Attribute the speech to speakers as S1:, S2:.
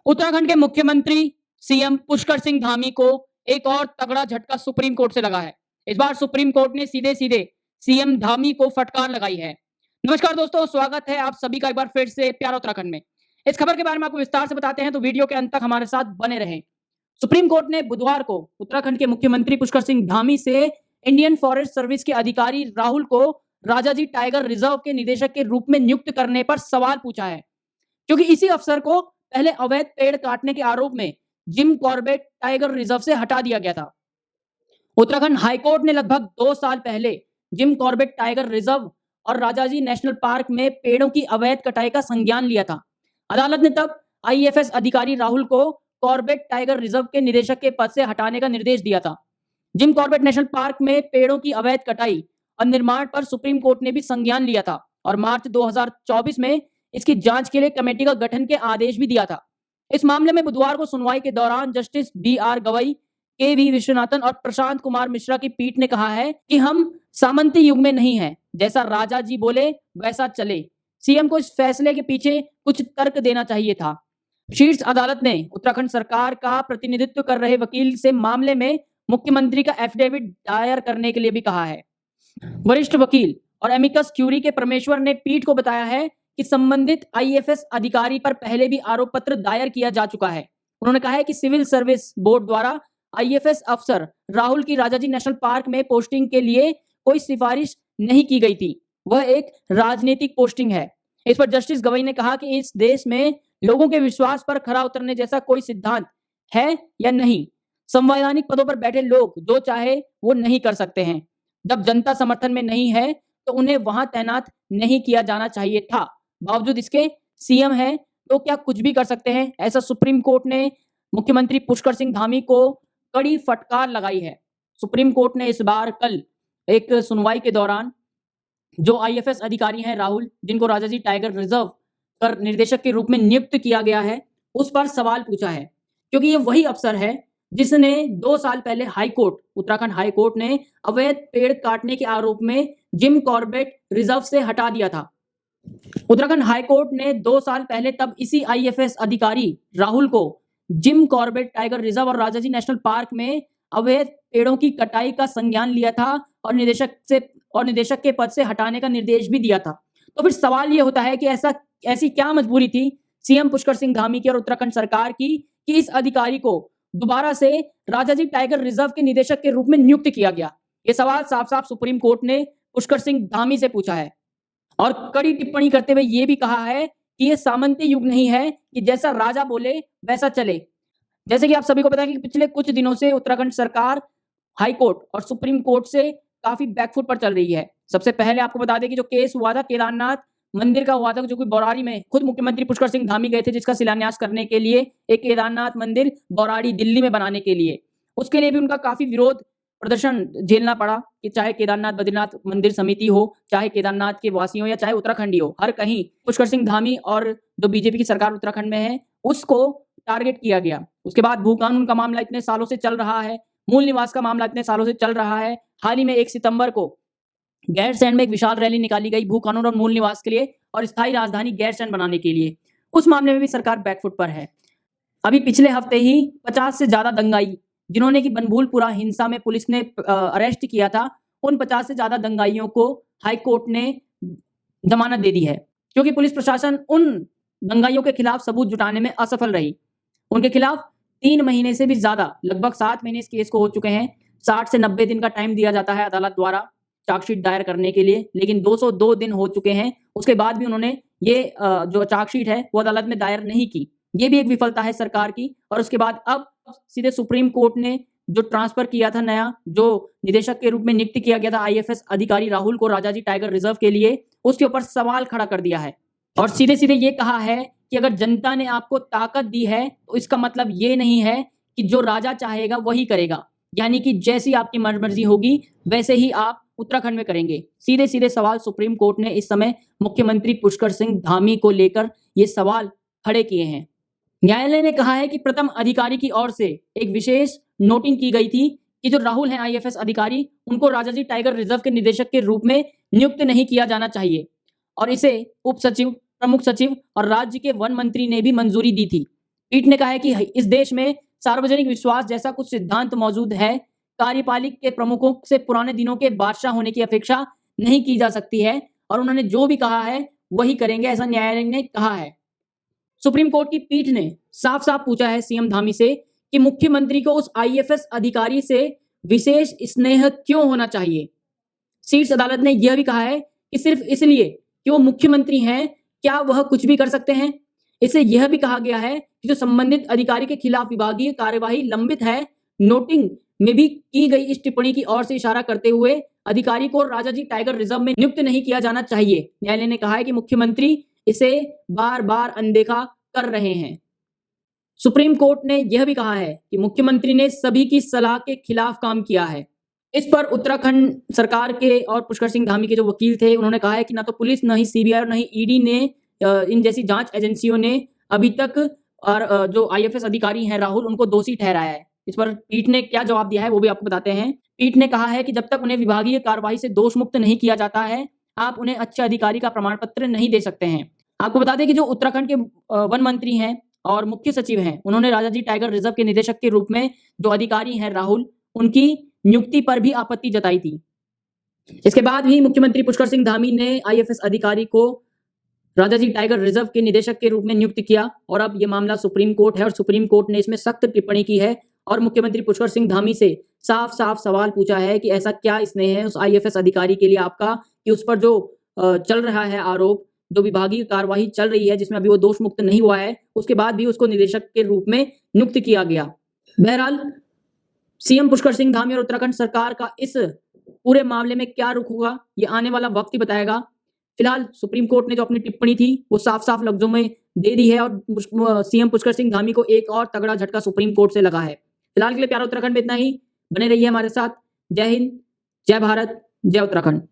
S1: उत्तराखंड के मुख्यमंत्री सीएम पुष्कर सिंह धामी को एक और तगड़ा झटका सुप्रीम कोर्ट से लगा है। इस बार सुप्रीम कोर्ट ने सीधे सीधे सीएम धामी को फटकार लगाई है। नमस्कार दोस्तों, स्वागत है आप सभी का एक बार फिर से प्यारा उत्तराखंड में। इस खबर के बारे में आपको विस्तार से बताते हैं, तो वीडियो के अंत तक हमारे साथ बने रहें। सुप्रीम कोर्ट ने बुधवार को उत्तराखंड के मुख्यमंत्री पुष्कर सिंह धामी से इंडियन फॉरेस्ट सर्विस के अधिकारी राहुल को राजाजी टाइगर रिजर्व के निदेशक के रूप में नियुक्त करने पर सवाल पूछा है, क्योंकि इसी अफसर को पहले अवैध पेड़ काटने के आरोप में जिम कॉर्बेट टाइगर रिजर्व से हटा दिया गया था। उत्तराखंड हाईकोर्ट ने लगभग 2 साल पहले जिम कॉर्बेट टाइगर रिजर्व और राजाजी नेशनल पार्क में पेड़ों की अवैध कटाई का संज्ञान लिया था। अदालत ने तब आईएफएस अधिकारी राहुल को कॉर्बेट टाइगर रिजर्व के निदेशक के पद से हटाने का निर्देश दिया था। जिम कॉर्बेट नेशनल पार्क में पेड़ों की अवैध कटाई और निर्माण पर सुप्रीम कोर्ट ने भी संज्ञान लिया था और मार्च 2024 में इसकी जांच के लिए कमेटी का गठन के आदेश भी दिया था। इस मामले में बुधवार को सुनवाई के दौरान justice B R. Gavai, K V. Viswanathan और प्रशांत कुमार मिश्रा की पीठ ने कहा है कि हम सामंती युग में नहीं हैं, जैसा राजा जी बोले वैसा चले। सीएम को इस फैसले के पीछे कुछ तर्क देना चाहिए था। शीर्ष अदालत ने उत्तराखंड सरकार का प्रतिनिधित्व कर रहे वकील से मामले में मुख्यमंत्री का एफिडेविट दायर करने के लिए भी कहा है। वरिष्ठ वकील और एमिकस क्यूरी के परमेश्वर ने पीठ को बताया है कि संबंधित आईएफएस अधिकारी पर पहले भी आरोप पत्र दायर किया जा चुका है। उन्होंने कहा है कि सिविल सर्विस बोर्ड द्वारा आईएफएस अफसर राहुल की राजाजी नेशनल पार्क में पोस्टिंग के लिए कोई सिफारिश नहीं की गई थी, वह एक राजनीतिक पोस्टिंग है। इस पर जस्टिस गवई ने कहा कि इस देश में लोगों के विश्वास पर खरा उतरने जैसा कोई सिद्धांत है या नहीं। संवैधानिक पदों पर बैठे लोग जो चाहे वो नहीं कर सकते हैं। जब जनता समर्थन में नहीं है तो उन्हें वहां तैनात नहीं किया जाना चाहिए था। बावजूद इसके सीएम है तो क्या कुछ भी कर सकते हैं, ऐसा सुप्रीम कोर्ट ने मुख्यमंत्री पुष्कर सिंह धामी को कड़ी फटकार लगाई है। सुप्रीम कोर्ट ने इस बार कल एक सुनवाई के दौरान जो आईएफएस अधिकारी हैं राहुल, जिनको राजाजी टाइगर रिजर्व पर निदेशक के रूप में नियुक्त किया गया है, उस पर सवाल पूछा है, क्योंकि ये वही अफसर है जिसने 2 साल पहले उत्तराखंड हाईकोर्ट ने अवैध पेड़ काटने के आरोप में जिम कॉर्बेट रिजर्व से हटा दिया था। उत्तराखंड हाईकोर्ट ने 2 साल पहले तब इसी आईएफएस अधिकारी राहुल को जिम कॉर्बेट टाइगर रिजर्व और राजाजी नेशनल पार्क में अवैध पेड़ों की कटाई का संज्ञान लिया था और निदेशक के पद से हटाने का निर्देश भी दिया था। तो फिर सवाल ये होता है कि ऐसी क्या मजबूरी थी सीएम पुष्कर सिंह धामी की और उत्तराखंड सरकार की कि इस अधिकारी को दोबारा से राजाजी टाइगर रिजर्व के निदेशक के रूप में नियुक्त किया गया। ये सवाल साफ साफ सुप्रीम कोर्ट ने पुष्कर सिंह धामी से पूछा है और कड़ी टिप्पणी करते हुए ये भी कहा है कि ये सामंती युग नहीं है कि जैसा राजा बोले वैसा चले। जैसे कि आप सभी को पता है कि पिछले कुछ दिनों से उत्तराखंड सरकार हाई कोर्ट और सुप्रीम कोर्ट से काफी बैकफुट पर चल रही है। सबसे पहले आपको बता दें कि जो केस हुआ था केदारनाथ मंदिर का हुआ था, जो कि बौराड़ी में खुद मुख्यमंत्री पुष्कर सिंह धामी गए थे, जिसका शिलान्यास करने के लिए एक केदारनाथ मंदिर बौराड़ी दिल्ली में बनाने के लिए। उसके लिए भी उनका काफी विरोध प्रदर्शन झेलना पड़ा कि चाहे केदारनाथ बद्रीनाथ मंदिर समिति हो, चाहे केदारनाथ के वासी हो या चाहे उत्तराखंडी हो, हर कहीं पुष्कर सिंह धामी और जो बीजेपी की सरकार उत्तराखंड में है उसको टारगेट किया गया। उसके बाद भू कानून का मामला इतने सालों से चल रहा है, मूल निवास का मामला इतने सालों से चल रहा है। हाल ही में 1 सितंबर को गैरसैंण में एक विशाल रैली निकाली गई भू कानून और मूल निवास के लिए और स्थायी राजधानी गैरसैंण बनाने के लिए। उस मामले में भी सरकार बैकफुट पर है। अभी पिछले हफ्ते ही 50 से ज्यादा दंगाई जिन्होंने कि बनभूलपुरा हिंसा में पुलिस ने अरेस्ट किया था, उन 50 से ज्यादा दंगाइयों को हाई कोर्ट ने जमानत दे दी है, क्योंकि पुलिस प्रशासन उन दंगाइयों के खिलाफ सबूत जुटाने में असफल रही। उनके खिलाफ 3 महीने से भी ज्यादा, लगभग 7 महीने इस केस को हो चुके हैं। 60 से 90 दिन का टाइम दिया जाता है अदालत द्वारा चार्जशीट दायर करने के लिए, लेकिन 202 दिन हो चुके हैं। उसके बाद भी उन्होंने ये जो चार्जशीट है वो अदालत में दायर नहीं की। ये भी एक विफलता है सरकार की। और उसके बाद अब सीधे सुप्रीम कोर्ट ने जो ट्रांसफर किया था, नया जो निदेशक के रूप में नियुक्त किया गया था आईएफएस अधिकारी राहुल को राजाजी टाइगर रिजर्व के लिए, उसके ऊपर सवाल खड़ा कर दिया है और सीधे सीधे ये कहा है कि अगर जनता ने आपको ताकत दी है तो इसका मतलब ये नहीं है कि जो राजा चाहेगा वही करेगा, यानी कि जैसी आपकी मर्जी होगी वैसे ही आप उत्तराखंड में करेंगे। सीधे सीधे सवाल सुप्रीम कोर्ट ने इस समय मुख्यमंत्री पुष्कर सिंह धामी को लेकर ये सवाल खड़े किए हैं। न्यायालय ने कहा है कि प्रथम अधिकारी की ओर से एक विशेष नोटिंग की गई थी कि जो राहुल हैं आईएफएस अधिकारी, उनको राजाजी टाइगर रिजर्व के निदेशक के रूप में नियुक्त नहीं किया जाना चाहिए और इसे उप सचिव, प्रमुख सचिव और राज्य के वन मंत्री ने भी मंजूरी दी थी। पीठ ने कहा है कि इस देश में सार्वजनिक विश्वास जैसा कुछ सिद्धांत मौजूद है। कार्यपालिक के प्रमुखों से पुराने दिनों के बादशाह होने की अपेक्षा नहीं की जा सकती है और उन्होंने जो भी कहा है वही करेंगे, ऐसा न्यायालय ने कहा है। सुप्रीम कोर्ट की पीठ ने साफ-साफ पूछा है सीएम धामी से कि मुख्यमंत्री को उस आईएफएस अधिकारी से विशेष स्नेह क्यों होना चाहिए। शीर्ष अदालत ने यह भी कहा है कि सिर्फ इसलिए कि वो मुख्यमंत्री हैं, क्या वह कुछ भी कर सकते हैं? इससे यह भी कहा गया है कि जो संबंधित अधिकारी के खिलाफ विभागीय कार्यवाही लंबित है, नोटिंग में भी की गई इस टिप्पणी की ओर से इशारा करते हुए अधिकारी को राजाजी टाइगर रिजर्व में नियुक्त नहीं किया जाना चाहिए। न्यायालय ने कहा है कि मुख्यमंत्री इसे बार-बार अनदेखा कर रहे हैं। सुप्रीम कोर्ट ने यह भी कहा है कि मुख्यमंत्री ने सभी की सलाह के खिलाफ काम किया है। इस पर उत्तराखंड सरकार के और पुष्कर सिंह धामी के जो वकील थे, उन्होंने कहा है कि ना तो पुलिस, ना ही सीबीआई और ना ही ईडी ने इन जैसी जांच एजेंसियों ने अभी तक और जो आईएफएस अधिकारी हैं राहुल, उनको दोषी ठहराया है। इस पर पीठ ने क्या जवाब दिया है वो भी आपको बताते हैं। पीठ ने कहा है कि जब तक उन्हें विभागीय कार्रवाई से दोष मुक्त नहीं किया जाता है, आप उन्हें अच्छे अधिकारी का प्रमाण पत्र नहीं दे सकते हैं। आपको बता दें कि जो उत्तराखंड के वन मंत्री हैं और मुख्य सचिव हैं, उन्होंने राजाजी टाइगर रिजर्व के निदेशक के रूप में जो अधिकारी हैं राहुल, उनकी नियुक्ति पर भी आपत्ति जताई थी। इसके बाद भी मुख्यमंत्री पुष्कर सिंह धामी ने आईएफएस अधिकारी को राजाजी टाइगर रिजर्व के निदेशक के रूप में नियुक्त किया और अब ये मामला सुप्रीम कोर्ट है और सुप्रीम कोर्ट ने इसमें सख्त टिप्पणी की है और मुख्यमंत्री पुष्कर सिंह धामी से साफ-साफ सवाल पूछा है कि ऐसा क्या स्नेह है उस आईएफएस अधिकारी के लिए आपका कि उस पर जो चल रहा है आरोप, जो विभागीय कार्यवाही चल रही है जिसमें अभी वो दोष मुक्त नहीं हुआ है, उसके बाद भी उसको निदेशक के रूप में नियुक्त किया गया। बहरहाल सीएम पुष्कर सिंह धामी और उत्तराखंड सरकार का इस पूरे मामले में क्या रुख होगा, ये आने वाला वक्त ही बताएगा। फिलहाल सुप्रीम कोर्ट ने जो अपनी टिप्पणी थी वो साफ-साफ लफ्जों में दे दी है और सीएम पुष्कर सिंह धामी को एक और तगड़ा झटका सुप्रीम कोर्ट से लगा है। फिलहाल के लिए प्यारा उत्तराखंड में इतना ही। बने रहिए हमारे साथ। जय हिंद, जय भारत, जय उत्तराखंड।